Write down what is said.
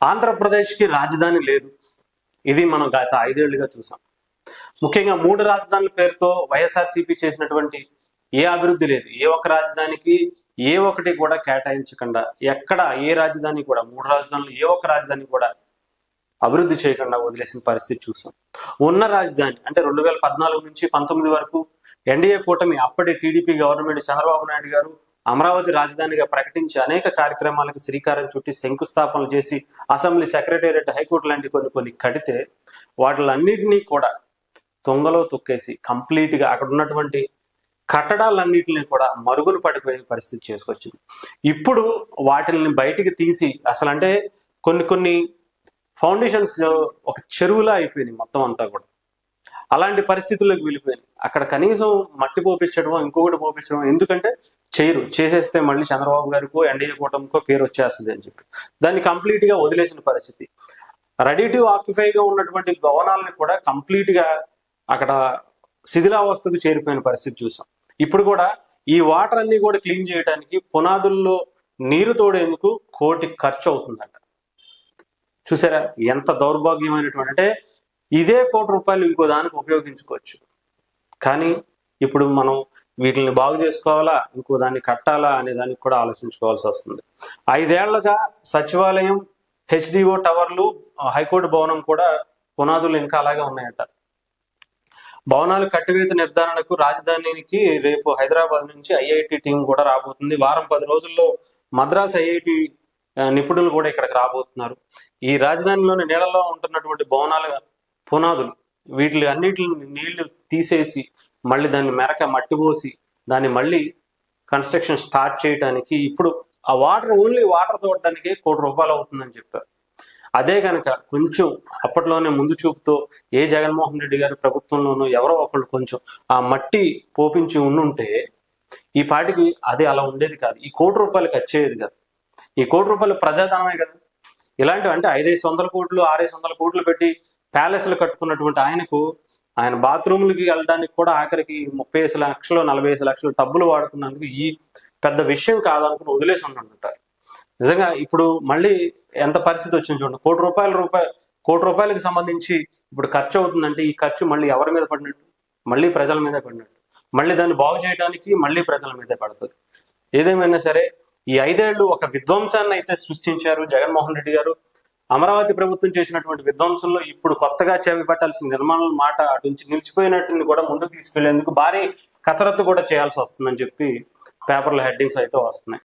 ఆంధ్రప్రదేశ్కి రాజధాని లేదు. ఇది మనం గత 5 ఏళ్లుగా చూసాం. ముఖ్యంగా 3 రాజధానుల పేరుతో వైఎస్ఆర్సీపీ చేసినటువంటి ఏ అభివృద్ధి లేదు. ఏ ఒక్క రాజధానికి ఏ ఒక్కటి కూడా కేటాయించకుండా, ఎక్కడ ఏ రాజధాని కూడా 3 రాజధానులు ఏ ఒక్క రాజధాని కూడా అభివృద్ధి చేయకుండా వదిలేసిన పరిస్థితి చూసాం. ఉన్న రాజధాని అంటే 2014 నుంచి 19 వరకు ఎన్డీఏ కూటమి అప్పటి టీడీపీ గవర్నమెంట్ చంద్రబాబు నాయుడు గారు అమరావతి రాజధానిగా ప్రకటించి అనేక కార్యక్రమాలకు శ్రీకారం చుట్టి శంకుస్థాపనలు చేసి అసెంబ్లీ, సెక్రటేరియట్, హైకోర్టు లాంటి కొన్ని కడితే వాటిలన్నింటినీ కూడా తొంగలో తొక్కేసి కంప్లీట్ గా అక్కడ ఉన్నటువంటి కట్టడాలన్నింటినీ కూడా మరుగులు పడిపోయే పరిస్థితి చేసుకొచ్చింది. ఇప్పుడు వాటిని బయటికి తీసి అసలు అంటే కొన్ని ఫౌండేషన్స్ ఒక చెరువులా అయిపోయినాయి మొత్తం అంతా కూడా. అలాంటి పరిస్థితుల్లోకి వెళ్ళిపోయింది. అక్కడ కనీసం మట్టి పోపించడం, ఇంకొకటి పోపించడం ఎందుకంటే చేసేస్తే మళ్ళీ చంద్రబాబు గారికో ఎన్డీఏ కూటమికో పేరు వచ్చేస్తుంది అని చెప్పి దాన్ని కంప్లీట్ గా వదిలేసిన పరిస్థితి. రెడీ టు ఆక్యుపైగా ఉన్నటువంటి భవనాలని కూడా కంప్లీట్ గా అక్కడ శిథిలావస్థకు చేరిపోయిన పరిస్థితి చూసాం. ఇప్పుడు కూడా ఈ వాటర్ అన్ని కూడా క్లీన్ చేయడానికి పునాదుల్లో నీరు తోడేందుకు 1 కోటి ఖర్చు అవుతుందంట. చూసారా ఎంత దౌర్భాగ్యమైనటువంటి, అంటే ఇదే 1 కోటి రూపాయలు ఇంకో దానికి ఉపయోగించుకోవచ్చు. కానీ ఇప్పుడు మనం వీటిని బాగు చేసుకోవాలా, ఇంకో దాన్ని కట్టాలా అనే దానికి కూడా ఆలోచించుకోవాల్సి వస్తుంది. 5 ఏళ్లుగా సచివాలయం, హెచ్డిఓ టవర్లు, హైకోర్టు భవనం కూడా పునాదులు ఇంకా అలాగే ఉన్నాయట. భవనాలు కట్టివేత నిర్ధారణకు రాజధానికి రేపు హైదరాబాద్ నుంచి ఐఐటి టీం కూడా రాబోతుంది. వారం 10 రోజుల్లో మద్రాస్ ఐఐటి నిపుణులు కూడా ఇక్కడికి రాబోతున్నారు. ఈ రాజధానిలోని నీళ్ళలో ఉంటున్నటువంటి భవనాల పునాదులు వీటి అన్నిటిని నీళ్లు తీసేసి మళ్ళీ దాన్ని మెరక మట్టి పోసి దాన్ని మళ్ళీ కన్స్ట్రక్షన్ స్టార్ట్ చేయడానికి ఇప్పుడు ఆ వాటర్ ఓన్లీ వాటర్ తోడడానికి 1 కోటి రూపాయలు అవుతుందని చెప్పారు. అదే కనుక కొంచెం అప్పట్లోనే ముందు చూపుతో ఏ జగన్మోహన్ రెడ్డి గారి ప్రభుత్వంలోనూ ఎవరో ఒకళ్ళు కొంచెం ఆ మట్టి పోపించి ఉండుంటే ఈ పాటికి అది అలా ఉండేది కాదు. ఈ 1 కోటి రూపాయలు ఖర్చు అయ్యేది కాదు. ఈ 1 కోటి రూపాయలు ప్రజాధనమే కదా. ఇలాంటివి అంటే 500 కోట్లు 600 కోట్లు పెట్టి ప్యాలెస్లు కట్టుకున్నటువంటి ఆయన బాత్రూమ్లకి వెళ్ళడానికి కూడా ఆఖరికి 35 లక్షలు 45 లక్షలు టబ్బులు వాడుకున్నందుకు ఈ పెద్ద విషయం కాదనుకుని వదిలేసి ఉంటుంటారు. నిజంగా ఇప్పుడు మళ్ళీ ఎంత పరిస్థితి వచ్చింది చూడండి. 1 కోటి రూపాయలకు సంబంధించి ఇప్పుడు ఖర్చు అవుతుందంటే ఈ ఖర్చు మళ్ళీ ఎవరి మీద పడినట్టు? మళ్ళీ ప్రజల మీద పడినట్టు. మళ్ళీ దాన్ని బాగు చేయడానికి మళ్ళీ ప్రజల మీదే పడుతుంది. ఏదేమైనా సరే ఈ 5 ఏళ్లు ఒక విధ్వంసాన్ని అయితే సృష్టించారు జగన్మోహన్ రెడ్డి గారు. అమరావతి ప్రభుత్వం చేసినటువంటి విధ్వంసంలో ఇప్పుడు కొత్తగా చేపట్టాల్సిన నిర్మాణాల మాట అటు నుంచి నిలిచిపోయినట్టుని కూడా ముందుకు తీసుకెళ్లేందుకు భారీ కసరత్తు కూడా చేయాల్సి వస్తుందని చెప్పి పేపర్ల హెడ్డింగ్స్ అయితే వస్తున్నాయి.